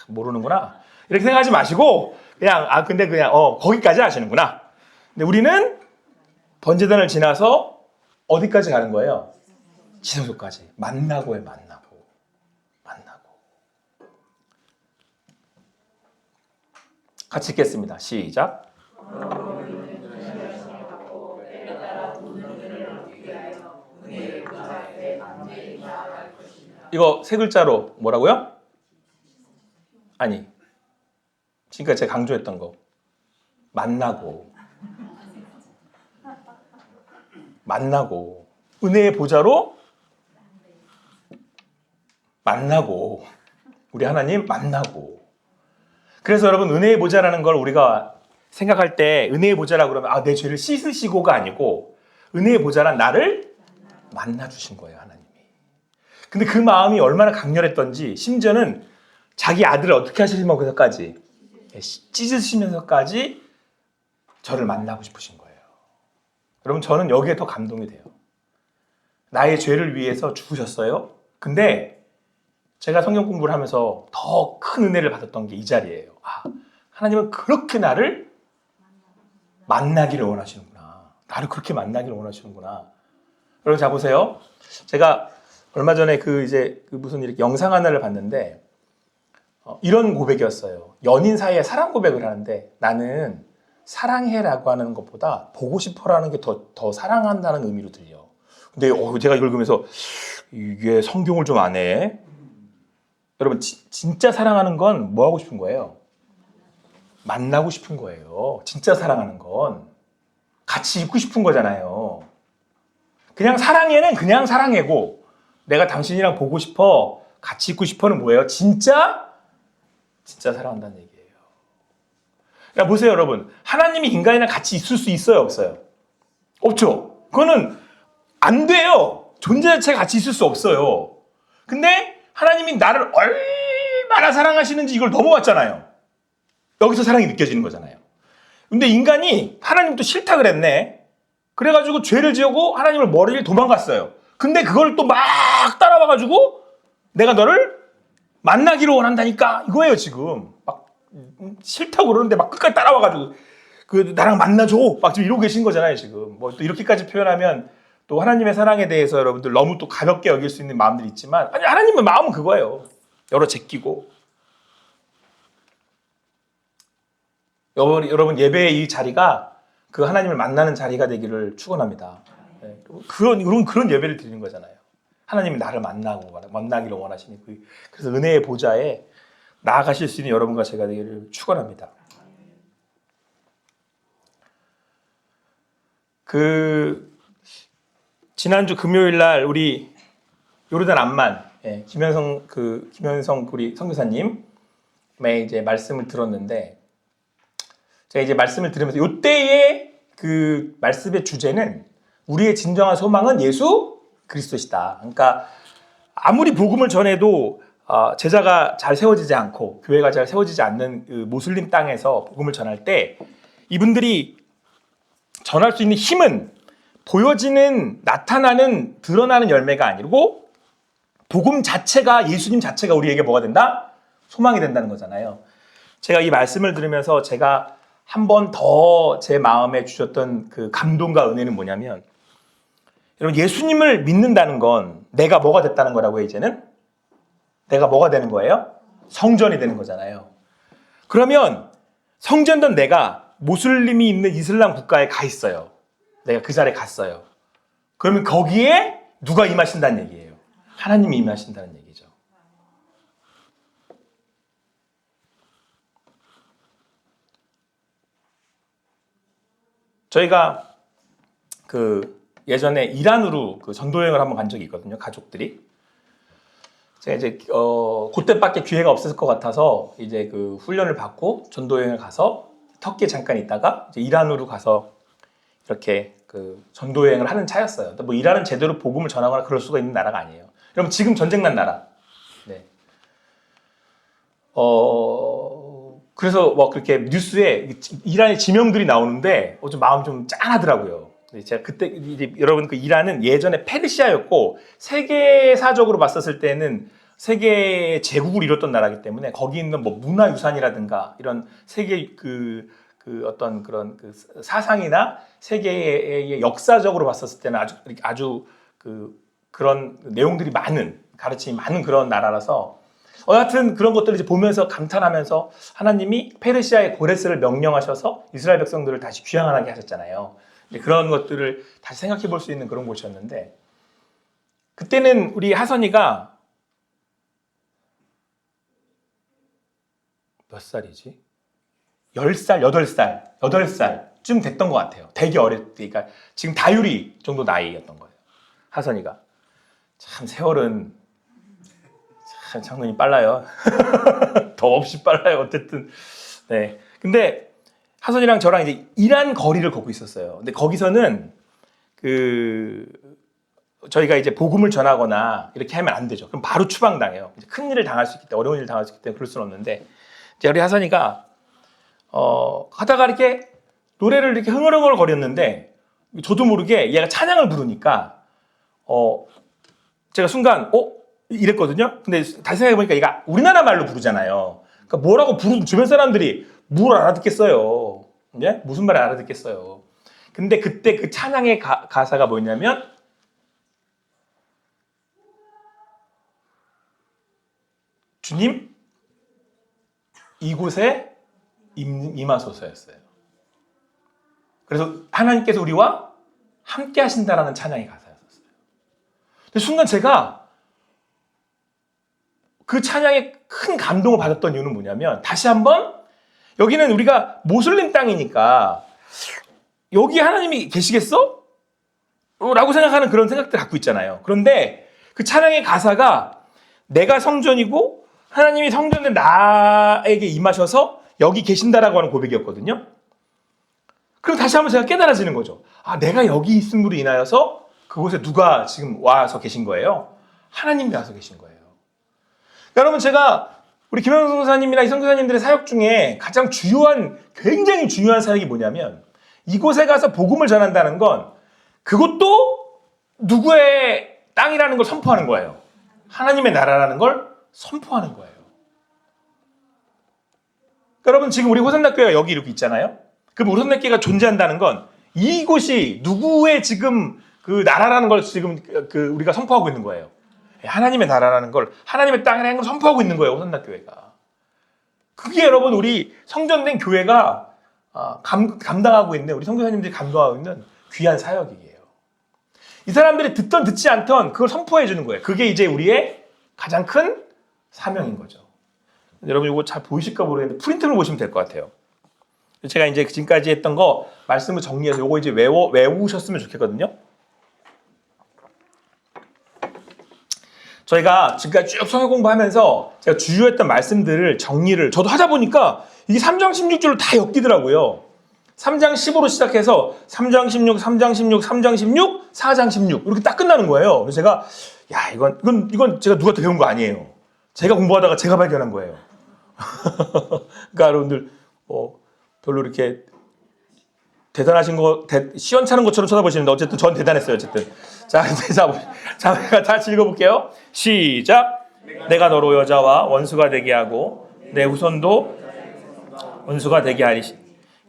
모르는구나. 이렇게 생각하지 마시고 그냥 근데 그냥 거기까지 하시는구나. 근데 우리는 번제단을 지나서 어디까지 가는 거예요? 지성소까지. 만나고. 같이 읽겠습니다. 시작. 이거 세 글자로 뭐라고요? 아니, 지금까지 제가 강조했던 거. 만나고. 은혜의 보좌로 만나고. 우리 하나님 만나고. 그래서 여러분, 은혜의 보좌라는 걸 우리가 생각할 때 은혜의 보좌라 그러면 내 죄를 씻으시고가 아니고, 은혜의 보좌란 나를 만나주신 거예요, 하나님이. 근데 그 마음이 얼마나 강렬했던지, 심지어는 자기 아들을 어떻게 하시면서까지, 찢으시면서까지 저를 만나고 싶으신 거예요. 여러분, 저는 여기에 더 감동이 돼요. 나의 죄를 위해서 죽으셨어요. 근데 제가 성경 공부를 하면서 더 큰 은혜를 받았던 게 이 자리예요. 하나님은 그렇게 나를 만나기를 원하시는구나. 나를 그렇게 만나기를 원하시는구나. 여러분, 자 보세요. 제가 얼마 전에 무슨 이렇게 영상 하나를 봤는데 이런 고백이었어요. 연인 사이에 사랑 고백을 하는데, 나는 사랑해라고 하는 것보다 보고 싶어라는 게 더 사랑한다는 의미로 들려. 근데 제가 이걸 보면서 이게 성경을 좀 안 해. 여러분, 진짜 사랑하는 건 뭐 하고 싶은 거예요? 만나고 싶은 거예요. 진짜 사랑하는 건 같이 있고 싶은 거잖아요. 그냥 사랑해는 그냥 사랑해고, 내가 당신이랑 보고 싶어, 같이 있고 싶어는 뭐예요? 진짜 사랑한다는 얘기예요. 야, 보세요, 여러분. 하나님이 인간이랑 같이 있을 수 있어요, 없어요? 없죠. 그거는 안 돼요. 존재 자체가 같이 있을 수 없어요. 근데 하나님이 나를 얼마나 사랑하시는지 이걸 넘어왔잖아요. 여기서 사랑이 느껴지는 거잖아요. 근데 인간이 하나님도 싫다 그랬네. 그래가지고 죄를 지었고 하나님을 멀리 도망갔어요. 근데 그걸 또 막 따라와가지고 내가 너를 만나기를 원한다니까 이거예요. 지금 막 싫다고 그러는데 막 끝까지 따라와가지고 나랑 만나줘 막 지금 이러고 계신 거잖아요. 지금 뭐 또 이렇게까지 표현하면 또 하나님의 사랑에 대해서 여러분들 너무 또 가볍게 여길 수 있는 마음들이 있지만, 아니, 하나님의 마음은 그거예요. 여러 제끼고. 여러분, 예배의 이 자리가 그 하나님을 만나는 자리가 되기를 축원합니다. 네. 그런 예배를 드리는 거잖아요. 하나님이 나를 만나기를 원하시니, 그래서 은혜의 보좌에 나아가실 수 있는 여러분과 제가 되기를 축원합니다. 지난주 금요일 날 우리 요르단 암만 김현성 우리 선교사님의 이제 말씀을 들었는데, 제가 이제 말씀을 들으면서 요때의 그 말씀의 주제는 우리의 진정한 소망은 예수 그리스도시다. 그러니까 아무리 복음을 전해도 제자가 잘 세워지지 않고 교회가 잘 세워지지 않는 그 모슬림 땅에서 복음을 전할 때 이분들이 전할 수 있는 힘은 보여지는, 나타나는, 드러나는 열매가 아니고 복음 자체가, 예수님 자체가 우리에게 뭐가 된다? 소망이 된다는 거잖아요. 제가 이 말씀을 들으면서 제가 한 번 더 제 마음에 주셨던 그 감동과 은혜는 뭐냐면, 여러분, 예수님을 믿는다는 건 내가 뭐가 됐다는 거라고요. 이제는 내가 뭐가 되는 거예요? 성전이 되는 거잖아요. 그러면 성전된 내가 모슬림이 있는 이슬람 국가에 가 있어요. 내가 그 자리에 갔어요. 그러면 거기에 누가 임하신다는 얘기예요? 하나님이 임하신다는 얘기죠. 저희가 그 예전에 이란으로 그 전도 여행을 한번 간 적이 있거든요. 가족들이. 제가 이제 그때밖에 기회가 없었을 것 같아서 이제 그 훈련을 받고 전도 여행을 가서 터키에 잠깐 있다가 이제 이란으로 가서 이렇게 그 전도 여행을 하는 차였어요. 뭐 이란은 제대로 복음을 전하거나 그럴 수가 있는 나라가 아니에요. 여러분 지금 전쟁 난 나라. 네. 그래서 뭐 그렇게 뉴스에 이란의 지명들이 나오는데 좀 마음 좀 짠하더라고요. 제가 그때 이제 여러분 그 이란은 예전에 페르시아였고 세계사적으로 봤었을 때는 세계 제국을 이뤘던 나라이기 때문에 거기 있는 뭐 문화유산이라든가 이런 세계 그 어떤 그런 그 사상이나 세계의 역사적으로 봤었을 때는 아주 그런 내용들이 많은 가르침이 많은 그런 나라라서 여하튼 그런 것들을 이제 보면서 감탄하면서 하나님이 페르시아의 고레스를 명령하셔서 이스라엘 백성들을 다시 귀환하게 하셨잖아요. 그런 것들을 다시 생각해 볼 수 있는 그런 곳이었는데 그때는 우리 하선이가 몇 살이지? 10살, 8살쯤 됐던 것 같아요. 되게 그러니까 지금 다율이 정도 나이였던 거예요. 하선이가. 참 세월은 참 장난이 빨라요. 더없이 빨라요. 어쨌든. 네. 근데 하선이랑 저랑 이제 이란 거리를 걷고 있었어요. 근데 거기서는 저희가 이제 복음을 전하거나 이렇게 하면 안 되죠. 그럼 바로 추방당해요. 이제 큰 일을 당할 수 있기 때문에 어려운 일을 당할 수 있기 때문에 그럴 수는 없는데 이제 우리 하선이가 하다가 이렇게 노래를 이렇게 흥얼흥얼 거렸는데 저도 모르게 얘가 찬양을 부르니까 제가 순간 이랬거든요. 근데 다시 생각해보니까 얘가 우리나라 말로 부르잖아요. 그러니까 뭐라고 부르면 주변 사람들이 뭘 알아듣겠어요. 예? 무슨 말을 알아듣겠어요. 근데 그때 그 찬양의 가사가 뭐냐면 주님 이곳에 임하소서였어요. 그래서 하나님께서 우리와 함께 하신다라는 찬양의 가사였어요. 근데 순간 제가 그 찬양에 큰 감동을 받았던 이유는 뭐냐면 다시 한번 여기는 우리가 모슬림 땅이니까 여기 하나님이 계시겠어? 라고 생각하는 그런 생각들 갖고 있잖아요. 그런데 그 찬양의 가사가 내가 성전이고 하나님이 성전에 나에게 임하셔서 여기 계신다라고 하는 고백이었거든요. 그럼 다시 한번 제가 깨달아지는 거죠. 아, 내가 여기 있음으로 인하여서 그곳에 누가 지금 와서 계신 거예요? 하나님이 와서 계신 거예요. 여러분 제가 우리 김영선 선사님이나 이 선교사님들의 사역 중에 가장 굉장히 중요한 사역이 뭐냐면 이곳에 가서 복음을 전한다는 건 그것도 누구의 땅이라는 걸 선포하는 거예요. 하나님의 나라라는 걸 선포하는 거예요. 여러분 지금 우리 호산나교회가 여기 이렇게 있잖아요. 그럼 호산나교회가 존재한다는 건 이곳이 누구의 지금 그 나라라는 걸 지금 우리가 선포하고 있는 거예요. 하나님의 나라라는 걸 하나님의 땅이라는 걸 선포하고 있는 거예요. 호산나교회가. 그게 여러분 우리 성전된 교회가 감당하고 있는 우리 선교사님들이 감당하고 있는 귀한 사역이에요. 이 사람들이 듣던 듣지 않던 그걸 선포해 주는 거예요. 그게 이제 우리의 가장 큰 사명인 거죠. 여러분 이거 잘 보이실까 모르겠는데 프린트를 보시면 될 것 같아요. 제가 이제 지금까지 했던 거 말씀을 정리해서 이거 이제 외우셨으면 좋겠거든요. 저희가 지금까지 쭉 성경 공부하면서 제가 주요했던 말씀들을 정리를 저도 하다 보니까 이게 3장 16절로 다 엮이더라고요. 3장 15로 시작해서 3장 16, 3장 16, 3장 16, 4장 16 이렇게 딱 끝나는 거예요. 그래서 제가 야 이건 제가 누구한테 배운 거 아니에요. 제가 공부하다가 제가 발견한 거예요. 그러니까 여러분들 별로 이렇게 대단하신 거 시원찮은 것처럼 쳐다보시는데 어쨌든 전 대단했어요. 어쨌든 자 제가 다시 읽어볼게요. 시작. 내가 너로 여자와 원수가 되게 하고 내 후손도 원수가 되게 하리시.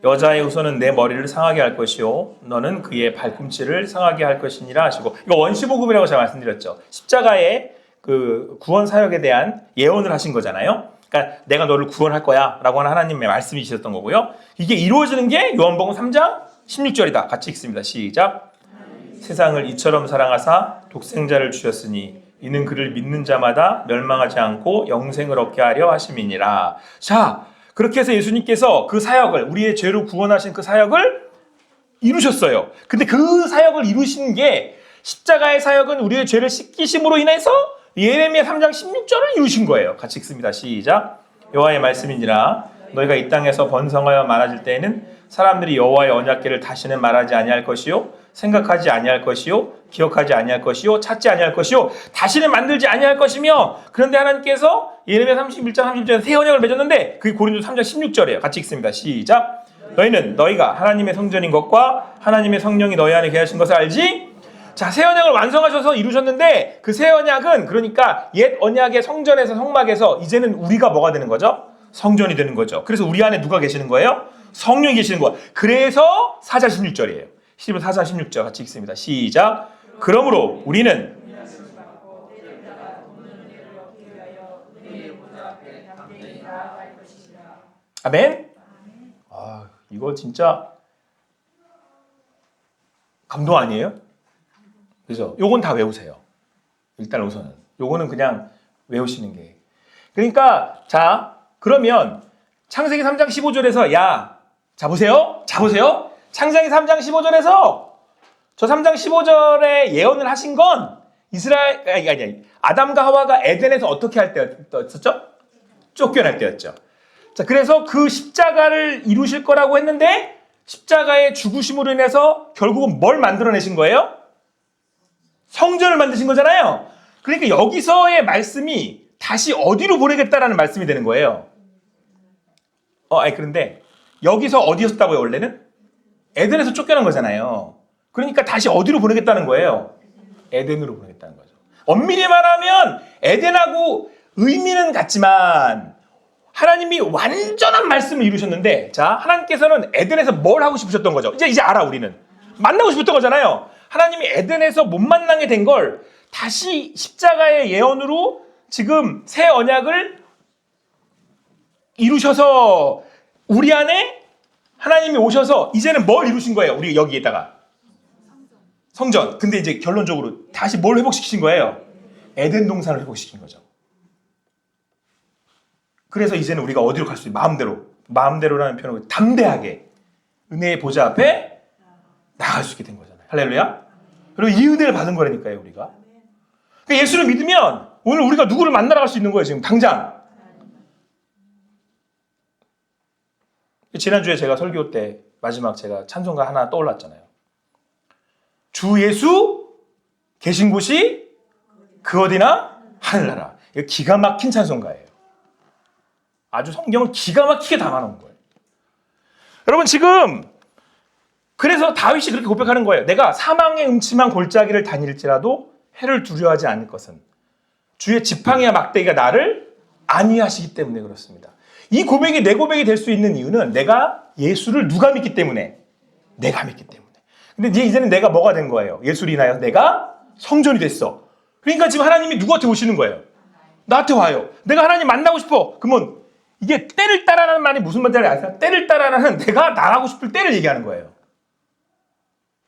여자의 후손은 내 머리를 상하게 할 것이요 너는 그의 발꿈치를 상하게 할 것이니라 하시고 이거 원시복음이라고 제가 말씀드렸죠. 십자가의 그 구원 사역에 대한 예언을 하신 거잖아요. 그러니까 내가 너를 구원할 거야 라고 하는 하나님의 말씀이셨던 거고요. 이게 이루어지는 게 요한복음 3장 16절이다. 같이 읽습니다. 시작. 세상을 이처럼 사랑하사 독생자를 주셨으니 이는 그를 믿는 자마다 멸망하지 않고 영생을 얻게 하려 하심이니라. 자, 그렇게 해서 예수님께서 그 사역을, 우리의 죄로 구원하신 그 사역을 이루셨어요. 근데 그 사역을 이루신 게, 십자가의 사역은 우리의 죄를 씻기심으로 인해서 예레미야 3장 16절을 이루신 거예요. 같이 읽습니다. 시작. 여호와의 말씀이니라. 너희가 이 땅에서 번성하여 많아질 때에는 사람들이 여호와의 언약궤를 다시는 말하지 아니할 것이요, 생각하지 아니할 것이요, 기억하지 아니할 것이요, 찾지 아니할 것이요, 다시는 만들지 아니할 것이며. 그런데 하나님께서 예레미야 31장 30절에 새 언약을 맺었는데 그게 고린도 3장 16절이에요. 같이 읽습니다. 시작. 너희는 너희가 하나님의 성전인 것과 하나님의 성령이 너희 안에 계신 것을 알지? 자, 새 언약을 완성하셔서 이루셨는데 그 새 언약은, 그러니까 옛 언약의 성전에서, 성막에서 이제는 우리가 뭐가 되는 거죠? 성전이 되는 거죠. 그래서 우리 안에 누가 계시는 거예요? 성령이 계시는 거예요. 그래서 4장 16절이에요. 4장 16절 같이 읽습니다. 시작. 그러므로 우리는 아멘. 아, 이거 진짜 감동 아니에요? 그죠? 요건 다 외우세요. 일단 우선은 요거는 그냥 외우시는 게. 그러니까 자, 그러면 창세기 3장 15절에서 자 보세요. 창세기 3장 15절에서 저 3장 15절에 예언을 하신 건 아담과 하와가 에덴에서 어떻게 할 때였었죠? 쫓겨날 때였죠. 자, 그래서 그 십자가를 이루실 거라고 했는데 십자가의 죽으심으로 인해서 결국은 뭘 만들어내신 거예요? 성전을 만드신 거잖아요. 그러니까 여기서의 말씀이 다시 어디로 보내겠다라는 말씀이 되는 거예요. 그런데 여기서 어디였다고요, 원래는? 에덴에서 쫓겨난 거잖아요. 그러니까 다시 어디로 보내겠다는 거예요? 에덴으로 보내겠다는 거죠. 엄밀히 말하면 에덴하고 의미는 같지만 하나님이 완전한 말씀을 이루셨는데, 자, 하나님께서는 에덴에서 뭘 하고 싶으셨던 거죠? 이제 알아, 우리는. 만나고 싶었던 거잖아요. 하나님이 에덴에서 못 만나게 된 걸 다시 십자가의 예언으로 지금 새 언약을 이루셔서 우리 안에 하나님이 오셔서 이제는 뭘 이루신 거예요? 우리 여기에다가 성전. 근데 이제 결론적으로 다시 뭘 회복시키신 거예요? 에덴 동산을 회복시킨 거죠. 그래서 이제는 우리가 어디로 갈 수 있어요? 마음대로라는 표현으로 담대하게 은혜의 보좌 앞에 나갈 수 있게 된 거잖아요. 할렐루야. 그리고 이 은혜를 받은 거라니까요, 우리가. 그러니까 예수를 믿으면 오늘 우리가 누구를 만나러 갈 수 있는 거예요, 지금 당장. 지난주에 제가 설교 때 마지막 제가 찬송가 하나 떠올랐잖아요. 주 예수 계신 곳이 그 어디나 하늘나라. 이거 기가 막힌 찬송가예요. 아주 성경을 기가 막히게 담아놓은 거예요. 여러분, 지금 그래서 다윗이 그렇게 고백하는 거예요. 내가 사망의 음침한 골짜기를 다닐지라도 해를 두려워하지 않을 것은 주의 지팡이와 막대기가 나를 안위하시기 때문에 그렇습니다. 이 고백이 내 고백이 될 수 있는 이유는 내가 예수를 누가 믿기 때문에? 내가 믿기 때문에. 근데 이제는 내가 뭐가 된 거예요? 예수를 인하여 내가 성전이 됐어. 그러니까 지금 하나님이 누구한테 오시는 거예요? 나한테 와요. 내가 하나님 만나고 싶어. 그러면 이게 때를 따라라는 말이 무슨 말인지 아세요? 때를 따라라는 내가 나가고 싶을 때를 얘기하는 거예요.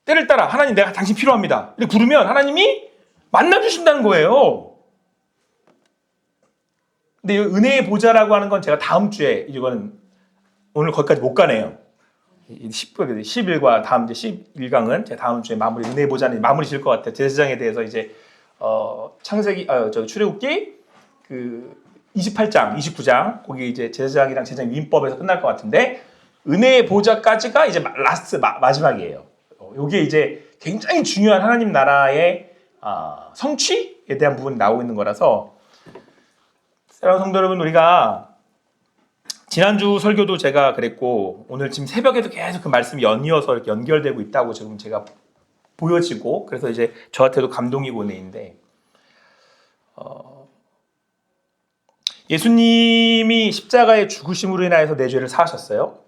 때를 따라 하나님 내가 당신 필요합니다. 이렇게 부르면 하나님이 만나주신다는 거예요. 근데 이 은혜의 보좌라고 하는 건 제가 다음 주에 이거는 오늘 거기까지 못 가네요. 10일과 다음 이제 11강은 제가 다음 주에 마무리 은혜의 보좌는 마무리 질 것 같아요. 제사장에 대해서 이제 출애굽기 그 28장, 29장 거기 이제 제사장이랑 제사장 위임법에서 끝날 것 같은데 은혜의 보좌까지가 이제 마지막이에요. 이게 이제 굉장히 중요한 하나님 나라의 성취에 대한 부분이 나오고 있는 거라서 사랑하는 성도 여러분, 우리가 지난주 설교도 제가 그랬고 오늘 지금 새벽에도 계속 그 말씀이 연이어서 이렇게 연결되고 있다고 지금 제가 보여지고 그래서 이제 저한테도 감동이고 은혜인데 예수님이 십자가의 죽으심으로 인하여서 내 죄를 사하셨어요.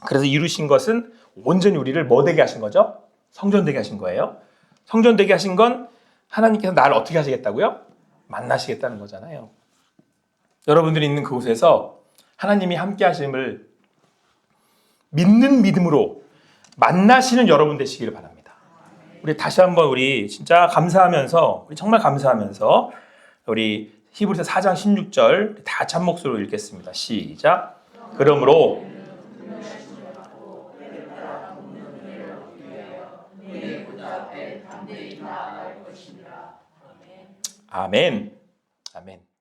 그래서 이루신 것은 온전히 우리를 뭐 되게 하신 거죠? 성전 되게 하신 거예요. 성전 되게 하신 건 하나님께서 나를 어떻게 하시겠다고요? 만나시겠다는 거잖아요. 여러분들이 있는 그곳에서 하나님이 함께 하심을 믿는 믿음으로 만나시는 여러분 되시기를 바랍니다. 우리 다시 한번 우리 진짜 감사하면서 우리 정말 감사하면서 우리 히브리서 4장 16절 다 한 목소리로 읽겠습니다. 시작. 그러므로 아멘. 아멘.